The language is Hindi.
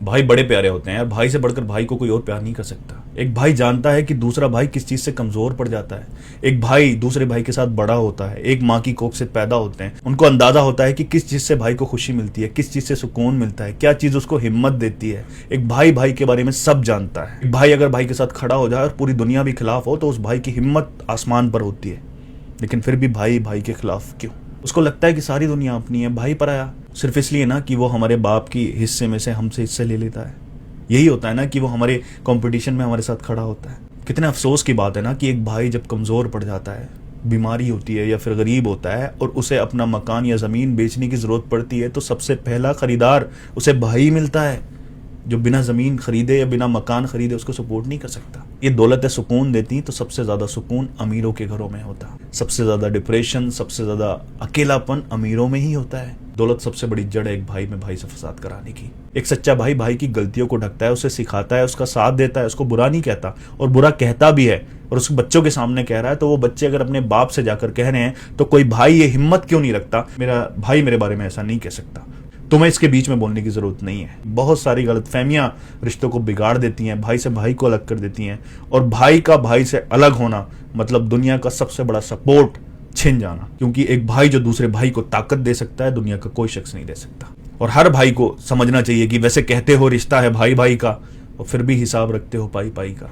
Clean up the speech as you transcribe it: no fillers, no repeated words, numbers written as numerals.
भाई बड़े प्यारे होते हैं यार, भाई से बढ़कर भाई को कोई और प्यार नहीं कर सकता। एक भाई जानता है कि दूसरा भाई किस चीज से कमजोर पड़ जाता है। एक भाई दूसरे भाई के साथ बड़ा होता है, एक माँ की कोख से पैदा होते हैं, उनको अंदाजा होता है कि किस चीज से भाई को खुशी मिलती है, किस चीज से सुकून मिलता है, क्या चीज उसको हिम्मत देती है। एक भाई भाई के बारे में सब जानता है। एक भाई अगर भाई के साथ खड़ा हो जाए और पूरी दुनिया भी खिलाफ हो तो उस भाई की हिम्मत आसमान पर होती है, लेकिन फिर भी भाई भाई के खिलाफ क्यों? उसको लगता है कि सारी दुनिया अपनी है, भाई पराया। सिर्फ इसलिए ना कि वो हमारे बाप की हिस्से में से हमसे हिस्से ले लेता है। यही होता है ना कि वो हमारे कंपटीशन में हमारे साथ खड़ा होता है। कितने अफसोस की बात है ना कि एक भाई जब कमजोर पड़ जाता है, बीमारी होती है या फिर गरीब होता है और उसे अपना मकान या जमीन बेचने की जरूरत पड़ती है, तो सबसे पहला खरीदार उसे भाई मिलता है, जो बिना जमीन खरीदे या बिना मकान खरीदे उसको सपोर्ट नहीं कर सकता। ये दौलतें सुकून देती तो सबसे ज्यादा सुकून अमीरों के घरों में होता। सबसे ज्यादा डिप्रेशन, सबसे ज्यादा अकेलापन अमीरों में ही होता है। दौलत सबसे बड़ी जड़ है एक भाई में भाई से फसाद कराने की। एक सच्चा भाई भाई की गलतियों को ढकता है, उसे सिखाता है, उसका साथ देता है, उसको बुरा नहीं कहता, और बुरा कहता भी है और उसके बच्चों के सामने कह रहा है, तो वो बच्चे अगर अपने बाप से जाकर कह रहे हैं तो कोई भाई ये हिम्मत क्यों नहीं रखता, मेरा भाई मेरे बारे में ऐसा नहीं कह सकता। तुम्हें इसके बीच में बोलने की जरूरत नहीं है। बहुत सारी गलतफहमियां रिश्तों को बिगाड़ देती हैं, भाई से भाई को अलग कर देती हैं, और भाई का भाई से अलग होना मतलब दुनिया का सबसे बड़ा सपोर्ट छिन जाना। क्योंकि एक भाई जो दूसरे भाई को ताकत दे सकता है, दुनिया का कोई शख्स नहीं दे सकता। और हर भाई को समझना चाहिए कि वैसे कहते हो रिश्ता है भाई भाई का, और फिर भी हिसाब रखते हो पाई पाई का।